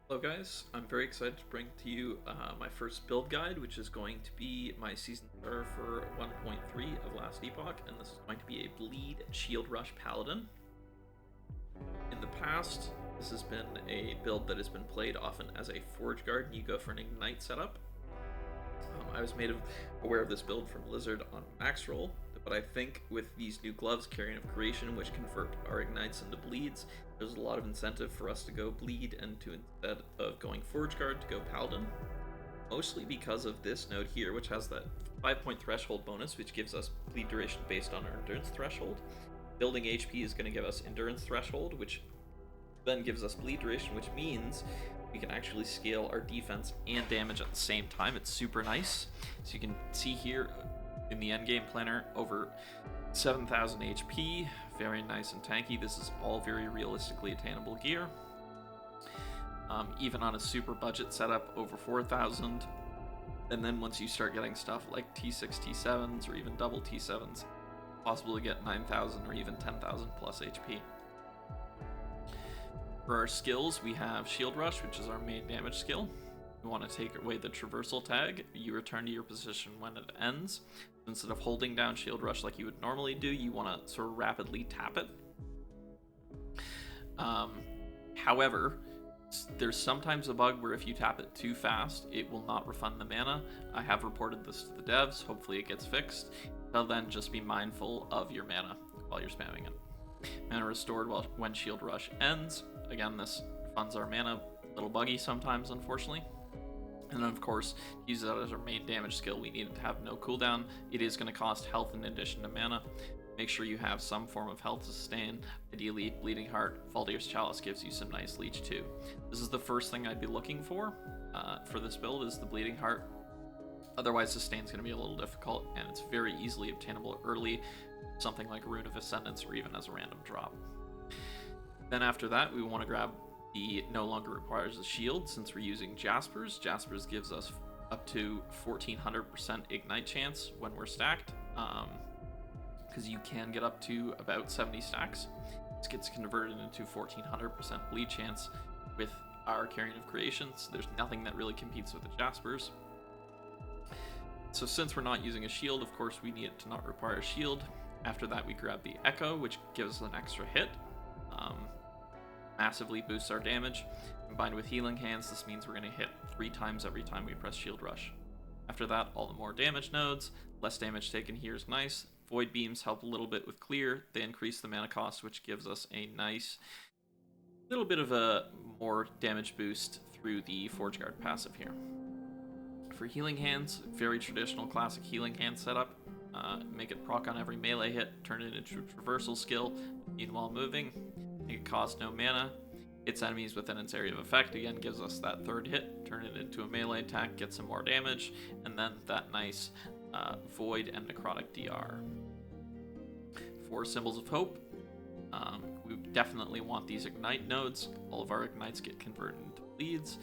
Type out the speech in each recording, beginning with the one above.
Hello guys, I'm very excited to bring to you my first build guide, which is going to be my season starter for 1.3 of last Epoch, and this is going to be a Bleed Shield Rush Paladin. In the past, this has been a build that has been played often as a Forge Guard, and you go for an Ignite setup. I was made aware of this build from Lizard on Max Roll, but I think with these new gloves, Carrion of Creation, which convert our Ignites into Bleeds, there's a lot of incentive for us to go Bleed and to, instead of going Forge Guard, to go Paladin. Mostly because of this node here, which has that 5-point threshold bonus, which gives us bleed duration based on our endurance threshold. Building HP is going to give us endurance threshold, which then gives us bleed duration, which means we can actually scale our defense and damage at the same time. It's super nice. So you can see here in the endgame planner, over 7,000 HP, very nice and tanky. This is all very realistically attainable gear. Even on a super budget setup, over 4,000. And then once you start getting stuff like T6, T7s, or even double T7s, possible to get 9,000 or even 10,000 plus HP. For our skills, we have Shield Rush, which is our main damage skill. We want to take away the traversal tag. You return to your position when it ends. Instead of holding down Shield Rush like you would normally do, you want to sort of rapidly tap it. However, there's sometimes a bug where if you tap it too fast, it will not refund the mana. I have reported this to the devs. Hopefully it gets fixed. Until then, just be mindful of your mana while you're spamming it. Mana restored when Shield Rush ends. Again, this funds our mana. A little buggy sometimes, unfortunately. And then, of course, use that as our main damage skill. We need it to have no cooldown. It is going to cost health in addition to mana. Make sure you have some form of health to sustain. Ideally, Bleeding Heart. Valdir's Chalice gives you some nice leech too. This is the first thing I'd be looking for this build, is the Bleeding Heart. Otherwise, sustain's going to be a little difficult, and it's very easily obtainable early, something like Rune of Ascendance or even as a random drop. Then after that, we want to grab the no longer requires a shield since we're using Jaspers. Jaspers gives us up to 1400% ignite chance when we're stacked, because you can get up to about 70 stacks. This gets converted into 1400% bleed chance with our Carrion of Creation, so there's nothing that really competes with the Jaspers. So since we're not using a shield, of course we need it to not require a shield. After that, we grab the Echo, which gives us an extra hit. Massively boosts our damage. Combined with Healing Hands, this means we're going to hit 3 times every time we press Shield Rush. After that, all the more damage nodes. Less damage taken here is nice. Void Beams help a little bit with clear. They increase the mana cost, which gives us a nice little bit of a more damage boost through the Forge Guard passive here. For Healing Hands, very traditional classic Healing Hand setup. Make it proc on every melee hit, turn it into a traversal skill, meanwhile moving. It costs no mana. Hits enemies within its area of effect. Again, gives us that third hit. Turn it into a melee attack, get some more damage, and then that nice Void and Necrotic DR. For Symbols of Hope, we definitely want these Ignite nodes. All of our Ignites get converted into bleeds.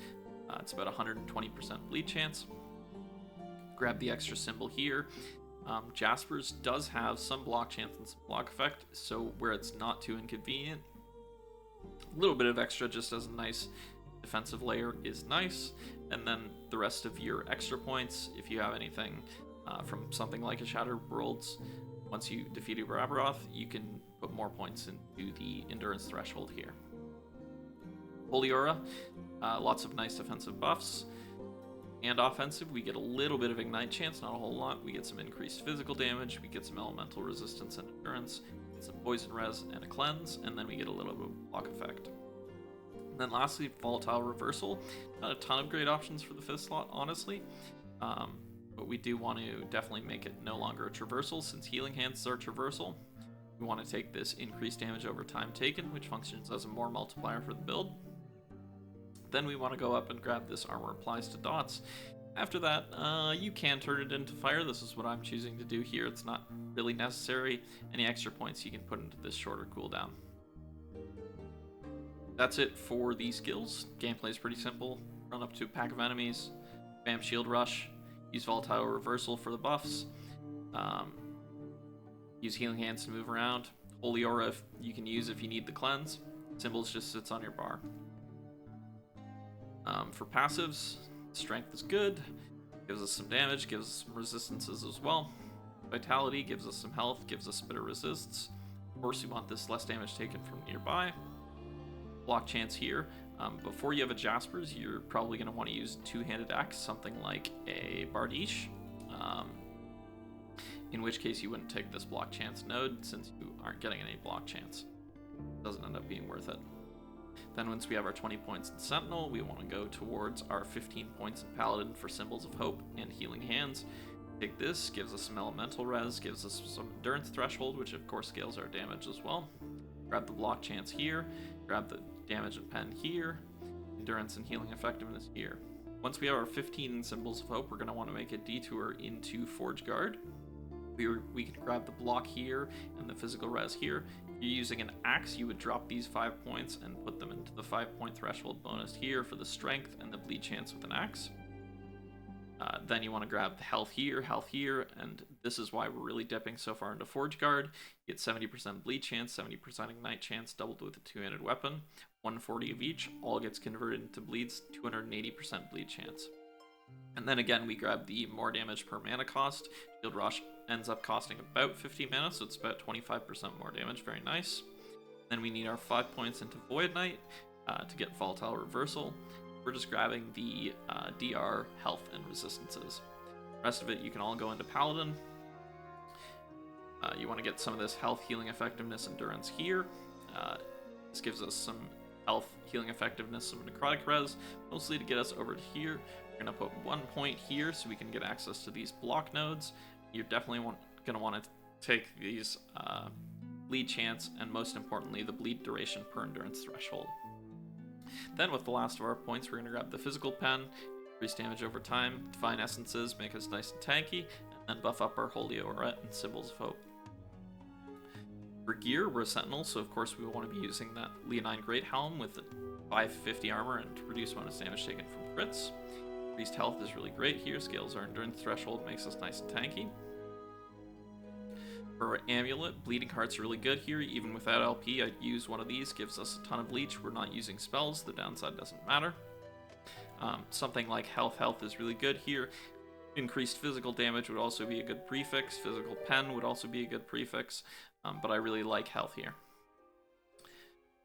It's about 120% bleed chance. Grab the extra symbol here. Jaspers does have some block chance and some block effect, so where it's not too inconvenient, a little bit of extra just as a nice defensive layer is nice. And then the rest of your extra points, if you have anything from something like a Shattered Worlds, once you defeat a Barbaroth, you can put more points into the endurance threshold here. Holy Aura, lots of nice defensive buffs. And offensive, we get a little bit of ignite chance, not a whole lot. We get some increased physical damage, we get some elemental resistance and endurance, some poison res and a cleanse, and then we get a little bit of block effect. And then lastly, volatile reversal. Not a ton of great options for the fifth slot, honestly, but we do want to definitely make it no longer a traversal, since Healing Hands is our traversal. We want to take this increased damage over time taken, which functions as a more multiplier for the build. Then we want to go up and grab this Armor Applies to Dots. After that, you can turn it into fire. This is what I'm choosing to do here. It's not really necessary. Any extra points you can put into this shorter cooldown. That's it for the skills. Gameplay is pretty simple. Run up to a pack of enemies, spam Shield Rush, use Volatile Reversal for the buffs, use Healing Hands to move around. Holy Aura you can use if you need the cleanse. Symbols just sits on your bar. For passives, strength is good, gives us some damage, gives us some resistances as well. Vitality gives us some health, gives us a bit of resists. Of course, we want this less damage taken from nearby. Block chance here. Before you have a Jaspers, you're probably going to want to use a two-handed axe, something like a Bardiche. In which case you wouldn't take this block chance node since you aren't getting any block chance. It doesn't end up being worth it. Then once we have our 20 points in Sentinel, we want to go towards our 15 points in Paladin for Symbols of Hope and Healing Hands. Take this, gives us some elemental res, gives us some endurance threshold, which of course scales our damage as well. Grab the block chance here, grab the damage and pen here, endurance and healing effectiveness here. Once we have our 15 Symbols of Hope, we're going to want to make a detour into Forge Guard. We can grab the block here and the physical res here. If you're using an axe, you would drop these 5 points and put them into the 5-point threshold bonus here for the strength and the bleed chance with an axe. Then you want to grab the health here, and this is why we're really dipping so far into Forge Guard. You get 70% bleed chance, 70% ignite chance, doubled with a two-handed weapon, 140 of each, all gets converted into bleeds, 280% bleed chance. And then again, we grab the more damage per mana cost. Shield Rush ends up costing about 50 mana, so it's about 25% more damage, very nice. Then we need our 5 points into Void Knight to get Volatile Reversal. We're just grabbing the DR, health, and resistances. The rest of it you can all go into Paladin. You want to get some of this health, healing effectiveness, endurance here. This gives us some health, healing effectiveness, some necrotic res, mostly to get us over to here. We're going to put 1 point here so we can get access to these block nodes. You're definitely going to want to take these bleed chance and most importantly the bleed duration per endurance threshold. Then with the last of our points, we're going to grab the physical pen, increase damage over time, divine essences, make us nice and tanky, and then buff up our Holy Aura and Symbols of Hope. For gear, we're a Sentinel, so of course we want to be using that Leonine Great Helm with the 550 armor and reduce bonus damage taken from crits. Increased health is really great here, scales our endurance threshold, makes us nice and tanky. For our amulet, Bleeding Heart's really good here. Even without LP, I'd use one of these. Gives us a ton of leech. We're not using spells. The downside doesn't matter. Something like Health is really good here. Increased physical damage would also be a good prefix. Physical pen would also be a good prefix. But I really like health here.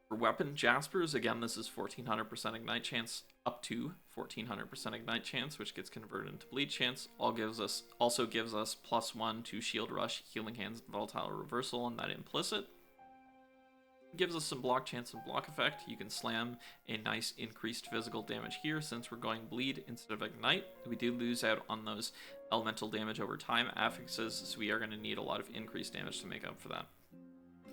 For weapon, Jaspers, again, this is 1400% ignite chance, up to 1400% ignite chance, which gets converted into bleed chance. Also gives us +1 to shield rush, healing hands, and volatile reversal on that implicit. Gives us some block chance and block effect. You can slam a nice increased physical damage here. Since we're going bleed instead of ignite, we do lose out on those elemental damage over time affixes, so we are going to need a lot of increased damage to make up for that.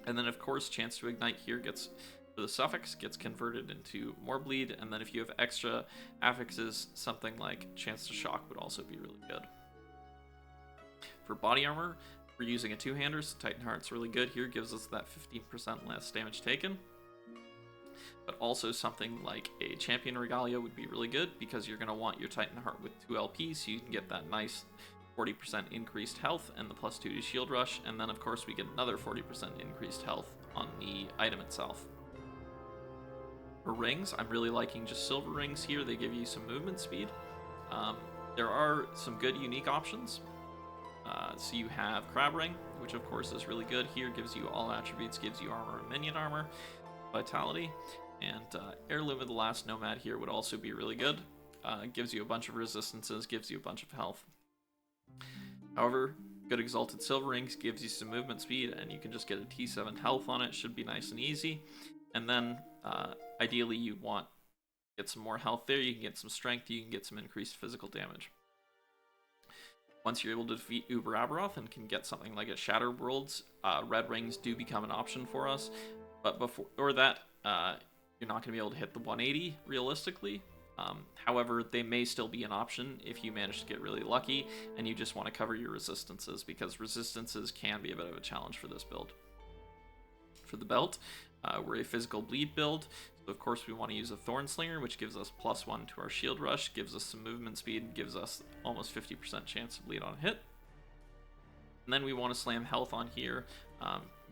And then of course, chance to ignite here gets, for the suffix, gets converted into more bleed, and then if you have extra affixes, something like chance to shock would also be really good. For body armor, we're using a two-hander, so Titan Heart's really good here, gives us that 15% less damage taken. But also something like a Champion Regalia would be really good, because you're going to want your Titan Heart with 2 LP, so you can get that nice 40% increased health and the +2 to shield rush, and then of course we get another 40% increased health on the item itself. For rings, I'm really liking just silver rings here. They give you some movement speed. There are some good unique options. So you have Crab Ring, which of course is really good here, gives you all attributes, gives you armor and minion armor, vitality, and Heirloom of the Last Nomad here would also be really good. Gives you a bunch of resistances, gives you a bunch of health. However, good Exalted Silver Rings gives you some movement speed, and you can just get a T7 health on it, should be nice and easy. And then ideally you want to get some more health there, you can get some strength, you can get some increased physical damage. Once you're able to defeat Uber Aberoth and can get something like a Shatter Worlds, red rings do become an option for us. But before that, you're not going to be able to hit the 180 realistically. However, they may still be an option if you manage to get really lucky and you just want to cover your resistances, because resistances can be a bit of a challenge for this build. For the belt, we're a physical bleed build, so of course we want to use a Thorn Slinger, which gives us +1 to our shield rush, gives us some movement speed, gives us almost 50% chance to bleed on hit. And then we want to slam health on here,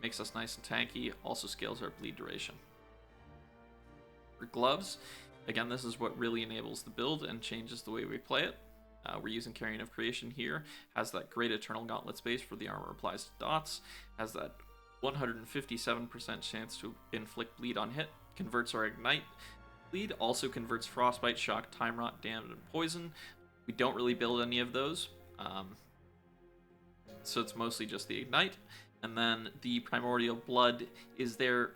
makes us nice and tanky, also scales our bleed duration. For gloves, Again, this is what really enables the build and changes the way we play it. We're using Carrion of Creation here, has that great Eternal Gauntlet space for the armor applies to dots, has that 157% chance to inflict bleed on hit, converts our ignite bleed, also converts frostbite, shock, time rot, damage, and poison. We don't really build any of those, so it's mostly just the ignite. And then the Primordial Blood is there.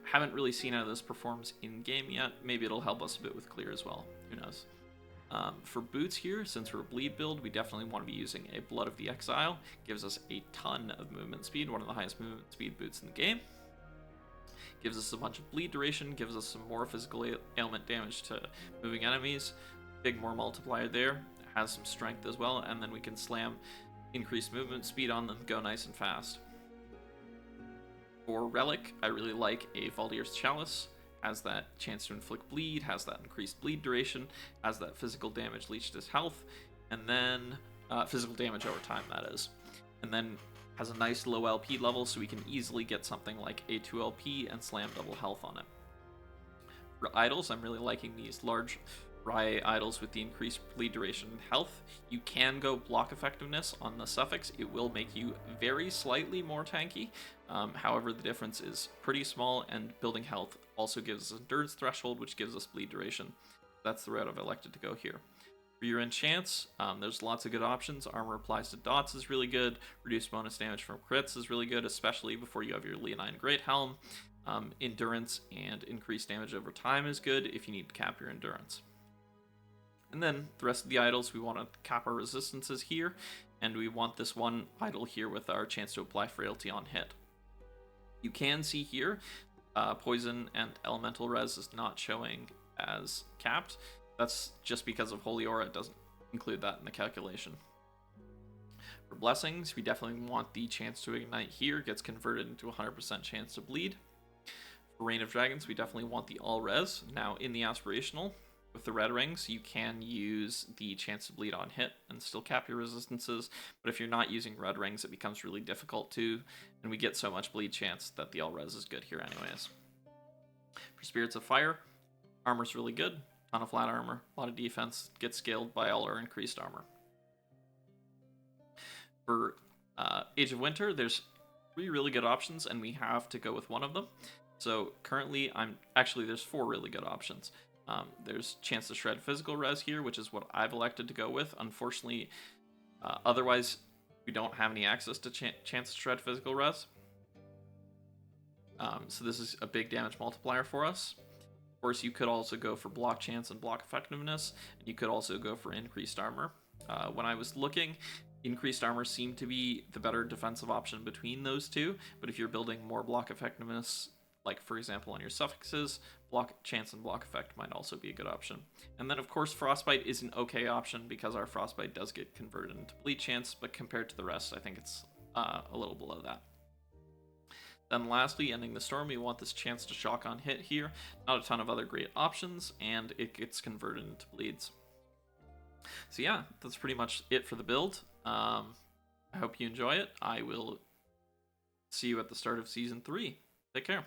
Haven't really seen how this performs in game yet. Maybe it'll help us a bit with clear as well. Who knows? For boots here, since we're a bleed build, we definitely want to be using a Blood of the Exile. Gives us a ton of movement speed, one of the highest movement speed boots in the game. Gives us a bunch of bleed duration, gives us some more physical ailment damage to moving enemies. Big more multiplier there. Has some strength as well, and then we can slam increased movement speed on them, go nice and fast. For Relic, I really like a Valdir's Chalice. Has that chance to inflict bleed, has that increased bleed duration, has that physical damage leech to health, and then physical damage over time, that is. And then has a nice low LP level, so we can easily get something like a 2 LP and slam double health on it. For idols, I'm really liking these large Rye idols with the increased bleed duration and health. You can go block effectiveness on the suffix. It will make you very slightly more tanky. However, the difference is pretty small, and building health also gives us endurance threshold, which gives us bleed duration. That's the route I've elected to go here. For your enchants, there's lots of good options. Armor applies to dots is really good. Reduced bonus damage from crits is really good, especially before you have your Leonine Great Helm. Endurance and increased damage over time is good if you need to cap your endurance. And then the rest of the idols, we want to cap our resistances here, and we want this one idol here with our chance to apply frailty on hit. You can see here, poison and elemental res is not showing as capped. That's just because of Holy Aura, it doesn't include that in the calculation. For blessings, we definitely want the chance to ignite here, gets converted into 100% chance to bleed. For Reign of Dragons, we definitely want the all res. Now in the aspirational, with the red rings, you can use the chance to bleed on hit and still cap your resistances, but if you're not using red rings, it becomes really difficult to, and we get so much bleed chance that the all res is good here anyways. For Spirits of Fire, armor's really good, ton of flat armor, a lot of defense, gets scaled by all our increased armor. For Age of Winter, there's 3 really good options, and we have to go with one of them. So currently, there's 4 really good options. There's chance to shred physical res here, which is what I've elected to go with. Unfortunately, otherwise, we don't have any access to chance to shred physical res. So this is a big damage multiplier for us. Of course, you could also go for block chance and block effectiveness, and you could also go for increased armor. When I was looking, increased armor seemed to be the better defensive option between those two, but if you're building more block effectiveness, like for example on your suffixes, block chance and block effect might also be a good option. And then of course frostbite is an okay option because our frostbite does get converted into bleed chance, but compared to the rest I think it's a little below that. Then lastly, ending the storm, we want this chance to shock on hit here. Not a ton of other great options, and it gets converted into bleeds. So yeah, that's pretty much it for the build. I hope you enjoy it. I will see you at the start of Season 3. Take care.